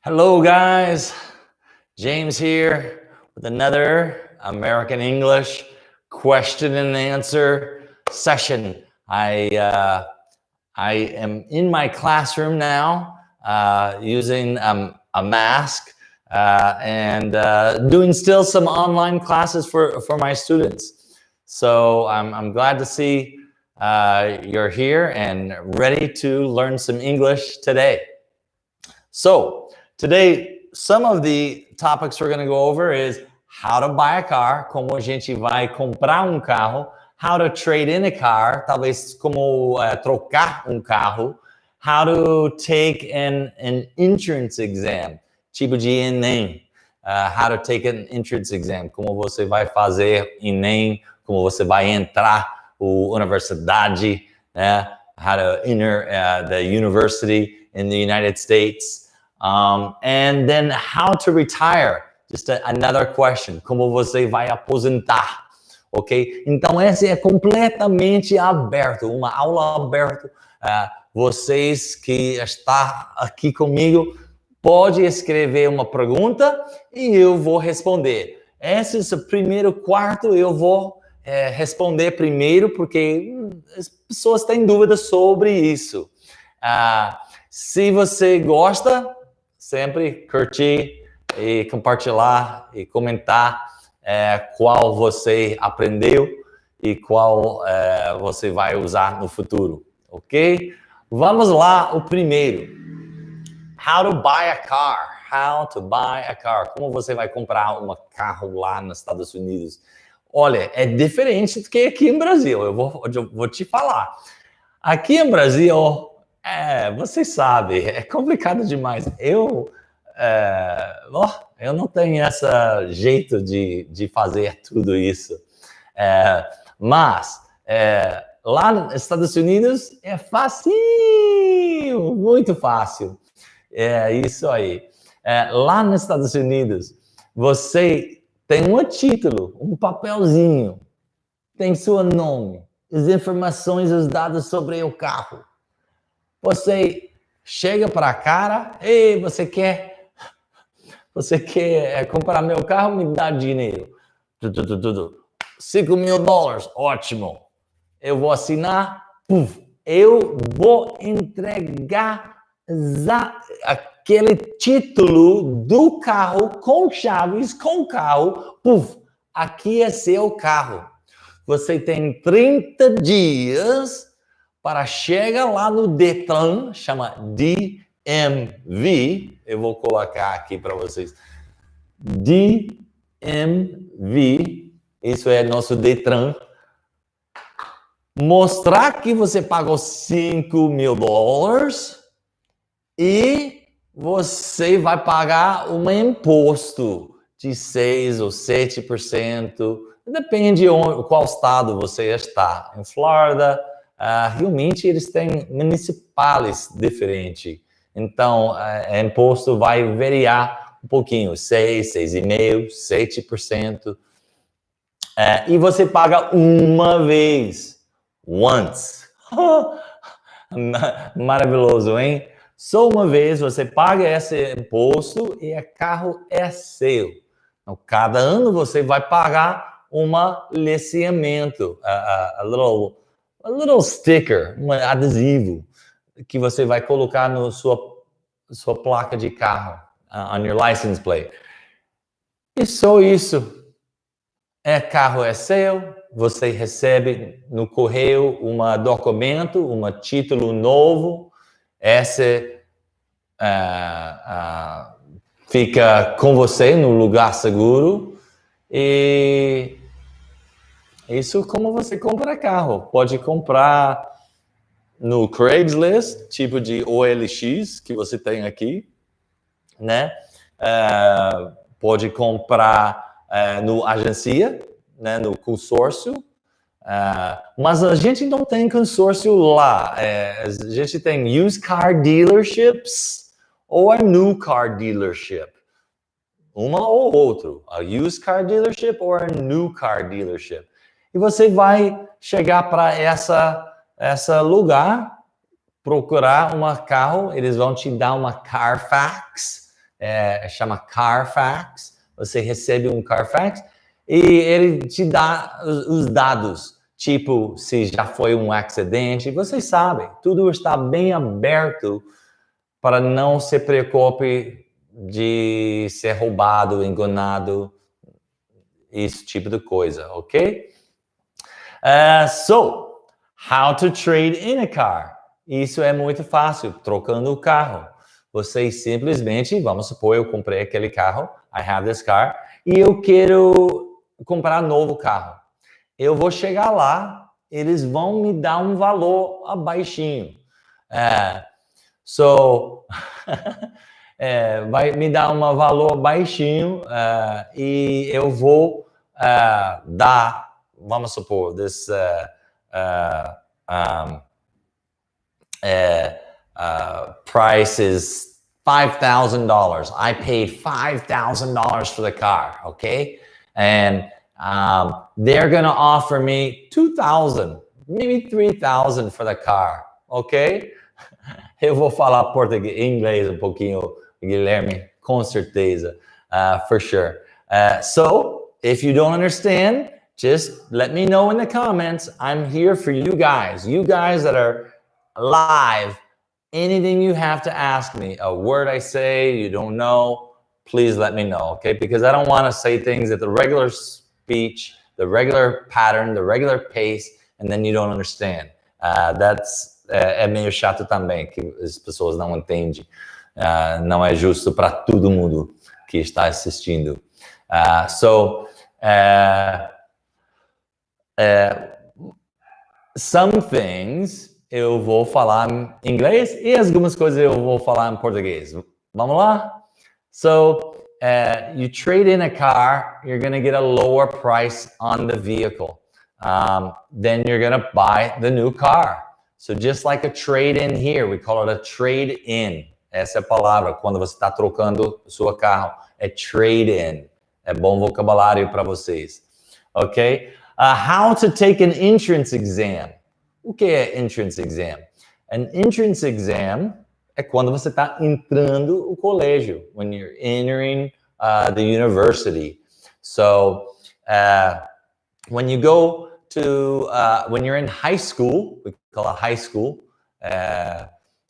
Hello guys, James here with another American English question and answer session. I am in my classroom now using a mask and doing still some online classes for my students. So I'm glad to see you're here and ready to learn some English today. So today, some of the topics we're going to go over is how to buy a car, como a gente vai comprar carro, how to trade in a car, talvez como trocar carro, how to take an entrance exam, tipo de Enem, how to take an entrance exam, como você vai fazer Enem, como você vai entrar a universidade, né? How to enter the university in the United States. And then how to retire, just another question, como você vai aposentar, ok? Então esse é completamente aberto, uma aula aberta. Vocês que estão aqui comigo, pode escrever uma pergunta e eu vou responder. Esse é o primeiro quarto, eu vou responder primeiro, porque as pessoas têm dúvidas sobre isso. Se você gosta, sempre curtir e compartilhar e comentar qual você aprendeu e qual você vai usar no futuro, ok? Vamos lá, o primeiro. How to buy a car. How to buy a car. Como você vai comprar um carro lá nos Estados Unidos? Olha, é diferente do que aqui no Brasil. Eu vou te falar. Aqui no Brasil... você sabe, é complicado demais. Eu não tenho esse jeito de fazer tudo isso. Mas lá nos Estados Unidos é fácil, muito fácil. É isso aí. Lá nos Estados Unidos, você tem um título, um papelzinho, tem seu nome, as informações, os dados sobre o carro. Você chega para a cara, ei, você quer comprar meu carro? Me dá dinheiro. $5.000, ótimo. Eu vou assinar, eu vou entregar aquele título do carro com chaves, com carro, aqui é seu carro. Você tem 30 dias para chegar lá no Detran, chama DMV, eu vou colocar aqui para vocês, DMV, isso é nosso Detran, mostrar que você pagou $5.000 e você vai pagar um imposto de 6 ou 7%, depende de qual estado você está, em Flórida. Realmente eles têm municipais diferentes. Então, o imposto vai variar um pouquinho, 6, 6,5%, 7%. E você paga uma vez, once. Maravilhoso, hein? Só uma vez você paga esse imposto e o carro é seu. Então, cada ano você vai pagar um licenciamento, a little sticker, um adesivo que você vai colocar na sua placa de carro, on your license plate. E só isso. Carro é seu, você recebe no correio um documento, um título novo. Esse fica com você no lugar seguro. E isso como você compra carro. Pode comprar no Craigslist, tipo de OLX que você tem aqui, né? Pode comprar no agência, né? No consórcio. Mas a gente não tem consórcio lá. A gente tem used car dealerships ou a new car dealership. Uma ou outra. A used car dealership ou a new car dealership. E você vai chegar para essa lugar, procurar um carro, eles vão te dar uma Carfax, chama Carfax. Você recebe um Carfax e ele te dá os dados, tipo, se já foi um acidente. Vocês sabem, tudo está bem aberto para não se preocupe de ser roubado, enganado, esse tipo de coisa, ok? So, how to trade in a car. Isso é muito fácil, trocando o carro. Você simplesmente, vamos supor, eu comprei aquele carro, I have this car, e eu quero comprar um novo carro. Eu vou chegar lá, eles vão me dar um valor abaixinho. Vai me dar um valor baixinho e eu vou dar, vamos supor, this price is $5,000. I paid $5,000 for the car, okay? And they're gonna offer me $2,000, maybe $3,000 for the car, okay? Eu vou falar português, inglês um pouquinho, Guilherme, com certeza, for sure. So, if you don't understand, just let me know in the comments. I'm here for you guys that are live. Anything you have to ask me, a word I say you don't know, please let me know, okay? Because I don't want to say things at the regular speech, the regular pattern, the regular pace, and then you don't understand. É meio chato também, que as pessoas não entendem. Não é justo para todo mundo que está assistindo. Some things eu vou falar em inglês e algumas coisas eu vou falar em português. Vamos lá? So, you trade in a car, you're going to get a lower price on the vehicle. Then you're going to buy the new car. So just like a trade-in here, we call it a trade-in. Essa é a palavra, quando você está trocando seu carro. É trade-in. É bom vocabulário para vocês. Ok? How to take an entrance exam. O que é entrance exam? An entrance exam é quando você está entrando o colégio. When you're entering the university. So, when you go to, when you're in high school, we call it high school.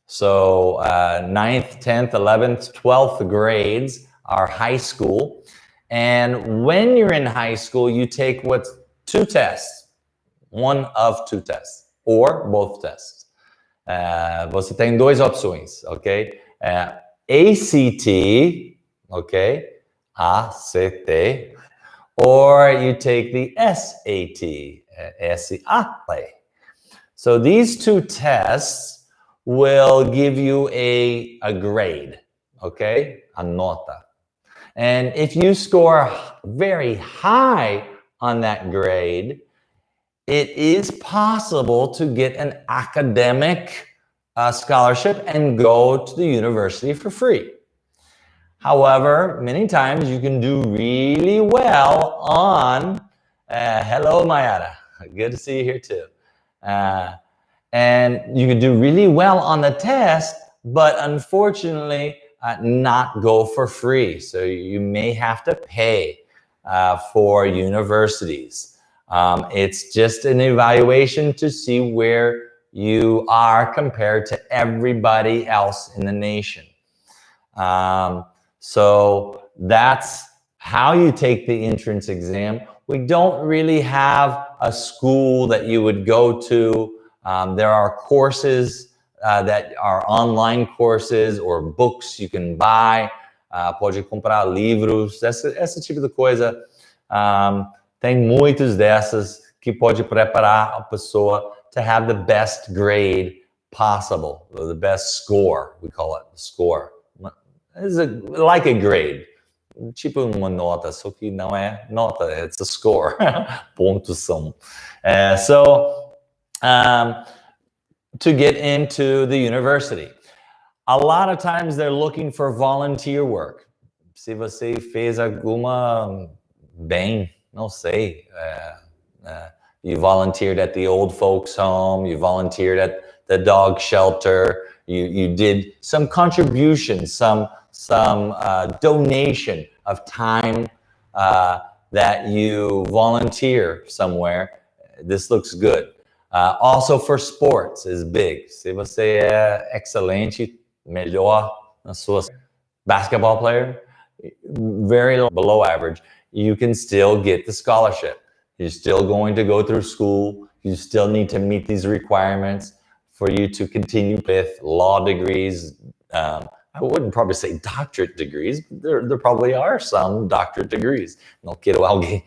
9th, 10th, 11th, 12th grades are high school. And when you're in high school, you take what's two tests. One of two tests. Or both tests. Você tem duas opções, ok? ACT, ok? ACT. Or you take the SAT, SAT. So these two tests will give you a grade, okay? A nota. And if you score very high on that grade, it is possible to get an academic scholarship and go to the university for free. However, many times you can do really well on, hello Mayara, good to see you here too. And you can do really well on the test, but unfortunately not go for free. So you may have to pay for universities. It's just an evaluation to see where you are compared to everybody else in the nation. So that's how you take the entrance exam. We don't really have a school that you would go to. There are courses that are online courses or books you can buy. Pode comprar livros, esse tipo de coisa. Tem muitas dessas que pode preparar a pessoa to have the best grade possible, or the best score, we call it, score. It's like a grade, tipo uma nota, só que não é nota, it's a score, pontuação. To get into the university. A lot of times they're looking for volunteer work. Se você fez alguma bem, não sei, you volunteered at the old folks home, you volunteered at the dog shelter. You did some contribution, some donation of time that you volunteer somewhere. This looks good. Also for sports is big. Se você é excelente, melhor na sua basketball player, very low, below average, you can still get the scholarship. You're still going to go through school. You still need to meet these requirements for you to continue with law degrees. I wouldn't probably say doctorate degrees, but there probably are some doctorate degrees. Não quero alguém,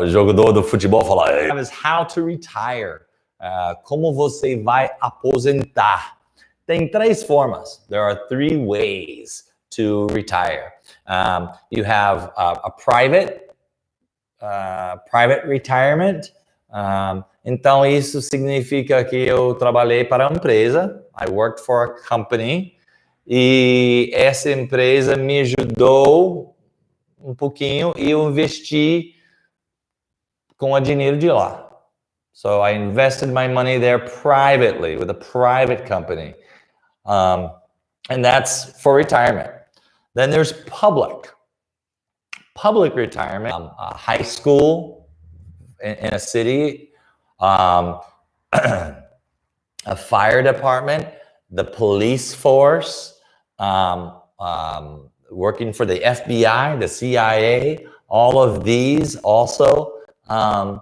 jogador do futebol falar. Is how to retire. Como você vai aposentar. Tem três formas. There are three ways to retire. You have a private retirement. Então isso significa que eu trabalhei para uma empresa. I worked for a company. E essa empresa me ajudou um pouquinho e eu investi com o dinheiro de lá. So I invested my money there privately with a private company. And that's for retirement. Then there's public retirement. A high school in a city, a fire department, the police force, working for the FBI, the CIA, all of these also are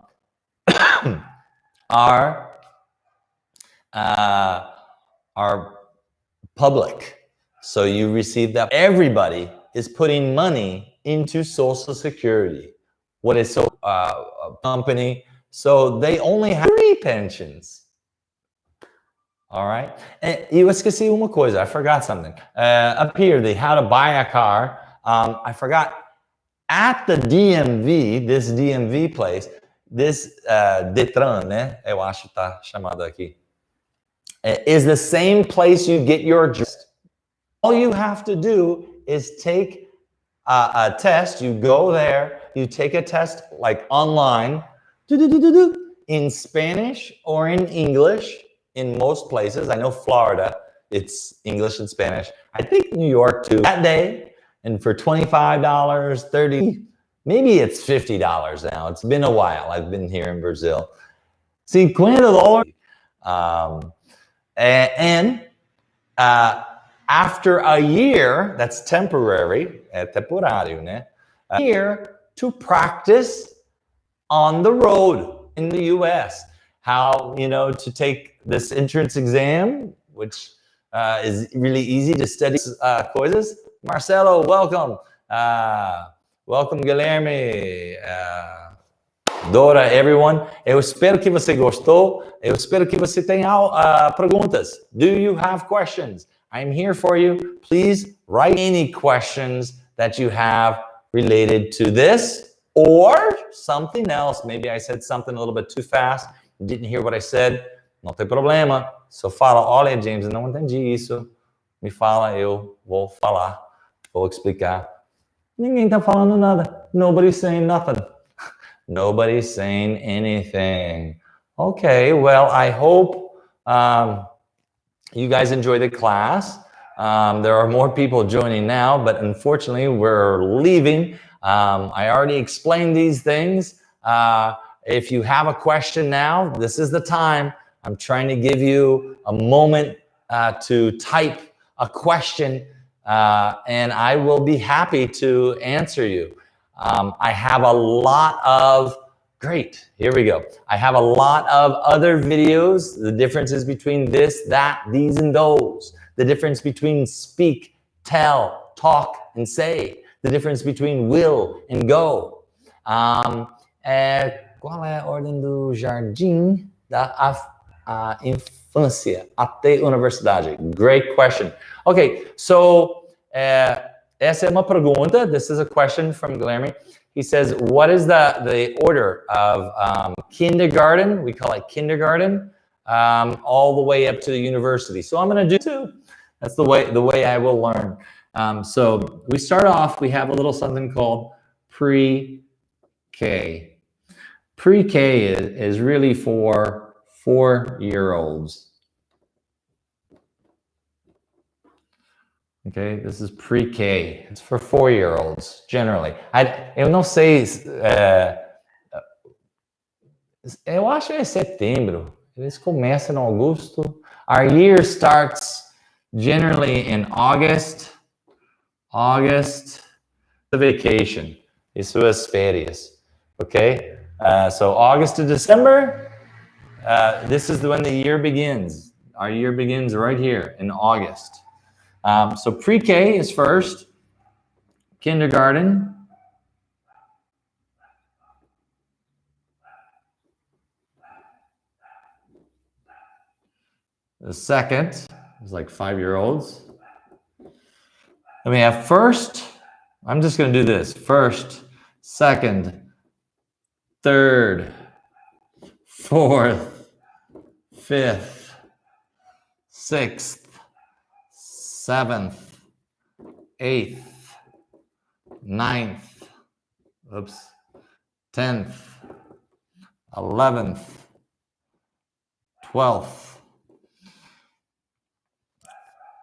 public. So you receive that. Everybody is putting money into Social Security. What is a company? So they only have 3 pensions. All right. And eu esqueci uma coisa. I forgot something. Up here, the how to buy a car. I forgot. At the DMV, this DMV place, this Detran, né? Eu acho que tá chamado aqui. Is the same place you get your job. All you have to do is take a test. You go there, you take a test like online, in Spanish or in English. In most places, I know Florida, it's English and Spanish. I think New York too. That day, and for $25, $30, maybe it's $50 now. It's been a while. I've been here in Brazil. $50. After a year, that's temporary, temporário, né? A year to practice on the road in the US. How, to take this entrance exam, which is really easy to study coisas. Marcelo, welcome. Welcome, Guilherme. Dora, everyone. Eu espero que você gostou. Eu espero que você tenha perguntas. Do you have questions? I'm here for you. Please write any questions that you have related to this or something else. Maybe I said something a little bit too fast. Didn't hear what I said. Não tem problema. Se eu falo, olha, James, eu não entendi isso. Me fala, eu vou falar. Vou explicar. Ninguém tá falando nada. Nobody's saying nothing. Nobody's saying anything. Okay, well, I hope you guys enjoy the class. There are more people joining now, but unfortunately, we're leaving. I already explained these things. If you have a question now, this is the time. I'm trying to give you a moment to type a question, and I will be happy to answer you. I have a lot of, great, here we go. I have a lot of other videos, the differences between this, that, these, and those. The difference between speak, tell, talk, and say. The difference between will and go. Qual é a ordem do jardim da infância até universidade? Great question. Okay, so essa é uma pergunta. This is a question from Guilherme. He says, what is the order of kindergarten? We call it kindergarten, all the way up to the university. So I'm going to do two. That's the way I will learn. So we start off, we have a little something called pre-K. Pre-K is really for 4-year-olds. Okay, this is pre-K. It's for 4-year-olds, generally. Eu não sei... eu acho que é setembro. Eles começam em agosto. Our year starts generally in August. August, the vacation. Isso é as férias. Okay? So August to December, this is when the year begins. Our year begins right here in August. So pre-K is first, kindergarten, the second is like 5-year-olds. Then we have first, I'm just going to do this, first, second, third, fourth, fifth, sixth, seventh, 8th, 9th, 10th, 11th, 12th.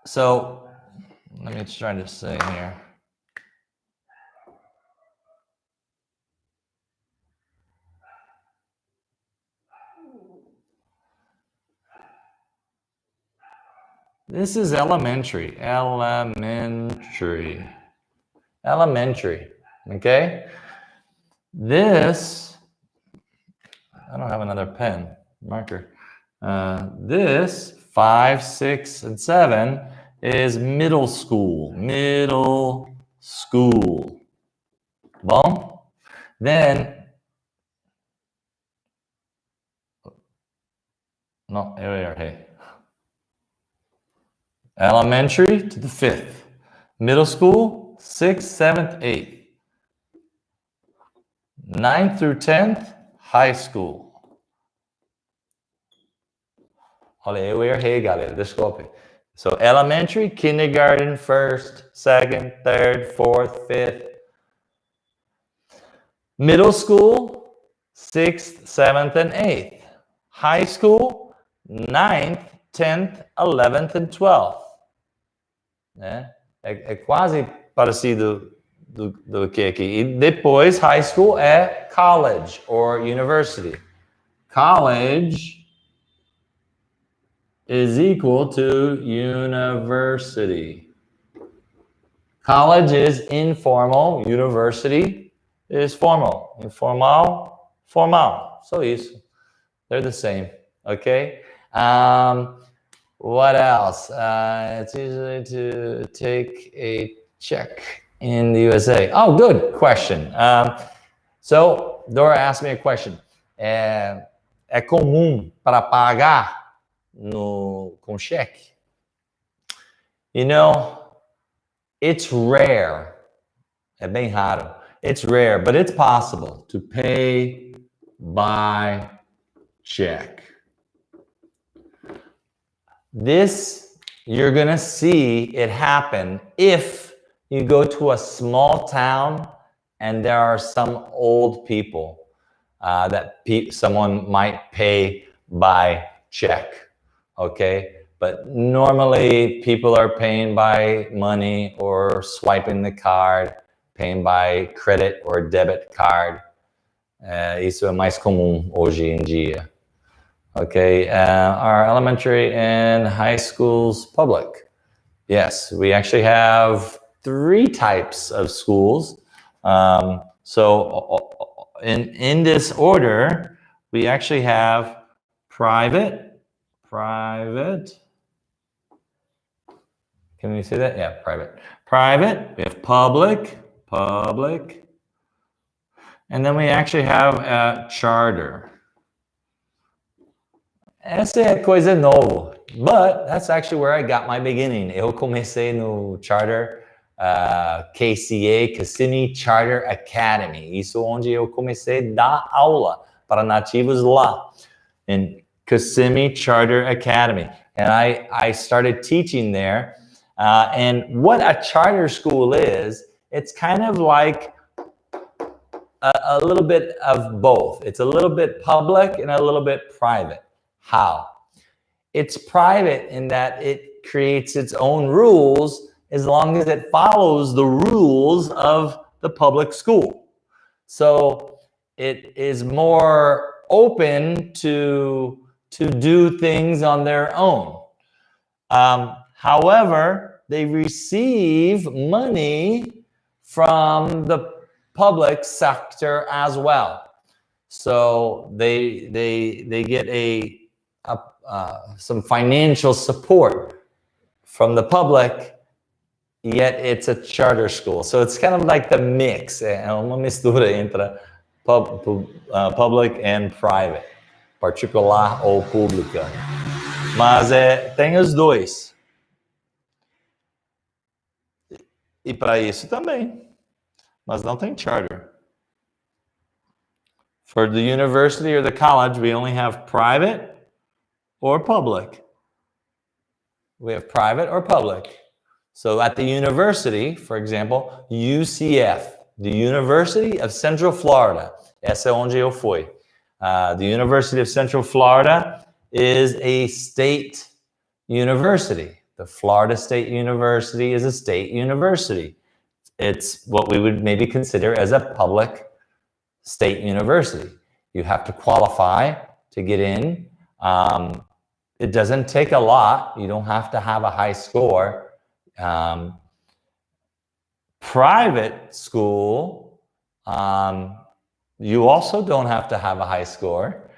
So let me try to say here. This is elementary, elementary, okay? This, I don't have another pen, marker. This, 5, 6, and 7 is middle school, Bom? Then, no, eu errei. Elementary to the 5th. Middle school, 6th, 7th, 8th. 9th through 10th, high school. Olha, eu errei, galera, desculpe. So elementary, kindergarten, 1st, 2nd, 3rd, 4th, 5th. Middle school, 6th, 7th, and 8th. High school, 9th, 10th, 11th, and 12th. Né? É quase parecido do que aqui. E depois, high school é college or university. College is equal to university. College is informal, university is formal. Informal, formal. So isso. They're the same, okay? What else? It's easy to take a check in the USA. Oh, good question. So, Dora asked me a question. É comum para pagar com cheque? You know, it's rare. É bem raro. It's rare, but it's possible to pay by check. This, you're gonna see it happen if you go to a small town and there are some old people that someone might pay by check, okay? But normally people are paying by money or swiping the card, paying by credit or debit card. Isso é mais comum hoje em dia. Okay, our elementary and high schools public. Yes, we actually have 3 types of schools. So in this order, we actually have private. Can we say that? Yeah, private. Private, we have public. And then we actually have charter. Essa é coisa nova, but that's actually where I got my beginning. Eu comecei no charter, KCA, Kissimmee Charter Academy. Isso onde eu comecei a dar aula para nativos lá, in Kissimmee Charter Academy. And I started teaching there. And what a charter school is, it's kind of like a little bit of both. It's a little bit public and a little bit private. How? It's private in that it creates its own rules as long as it follows the rules of the public school. So it is more open to do things on their own. However, they receive money from the public sector as well. So they get some financial support from the public, yet it's a charter school. So it's kind of like the mix. É uma mistura entre public and private, particular ou pública. Mas tem os dois. E para isso também. Mas não tem charter. For the university or the college, we only have private or public. We have private or public. So at the university, for example, UCF, the University of Central Florida. Essa é onde eu fui. The University of Central Florida is a state university. The Florida State University is a state university. It's what we would maybe consider as a public state university. You have to qualify to get in. It doesn't take a lot. You don't have to have a high score. Private school, you also don't have to have a high score.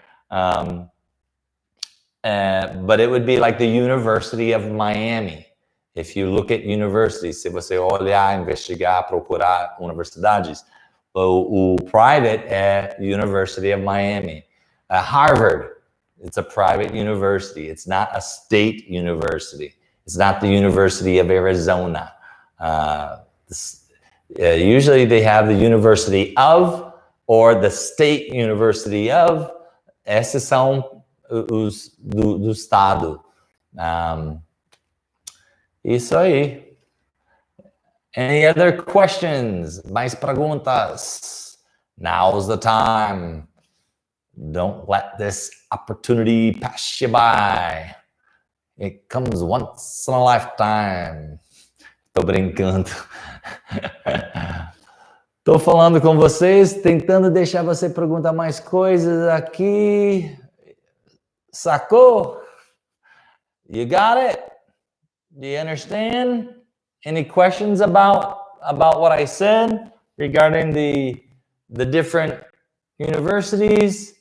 But it would be like the University of Miami. If you look at universities, se você olhar, investigar, procurar universidades, o private é University of Miami. Harvard, it's a private university. It's not a state university. It's not the University of Arizona. Usually they have the University of or the State University of. Esses são os do estado. Isso aí. Any other questions? Mais perguntas? Now's the time. Don't let this opportunity pass you by. It comes once in a lifetime. Tô brincando. Tô falando com vocês, tentando deixar você perguntar mais coisas aqui. Sacou? You got it? Do you understand? Any questions about what I said regarding the different universities?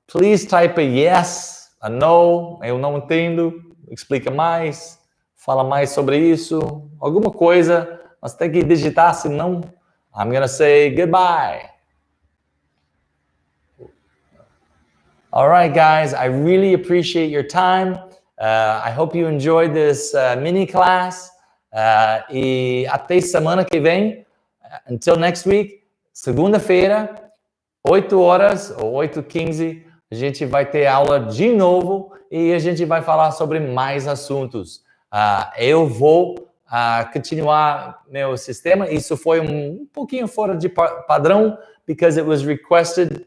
Please type a yes, a no, eu não entendo, explica mais, fala mais sobre isso, alguma coisa, mas tem que digitar, senão I'm gonna say goodbye. All right, guys, I really appreciate your time. I hope you enjoyed this mini class. E até semana que vem. Until next week, segunda-feira, 8 horas ou 8h15, a gente vai ter aula de novo e a gente vai falar sobre mais assuntos. Eu vou continuar meu sistema. Isso foi um pouquinho fora de padrão, because it was requested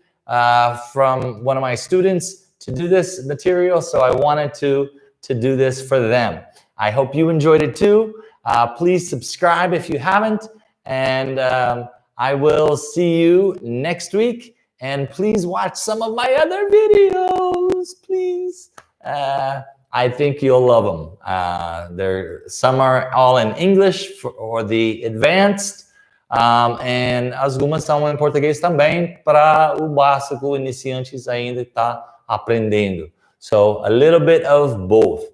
from one of my students to do this material, so I wanted to do this for them. I hope you enjoyed it too. Please subscribe if you haven't, and I will see you next week. And please watch some of my other videos, please. I think you'll love them. Some are all in English for the advanced, and algumas são em português também para o básico, iniciantes ainda está aprendendo. So a little bit of both.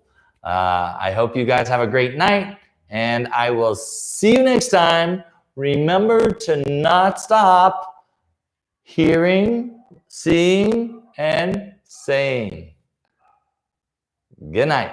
I hope you guys have a great night, and I will see you next time. Remember to not stop hearing, seeing, and saying. Good night.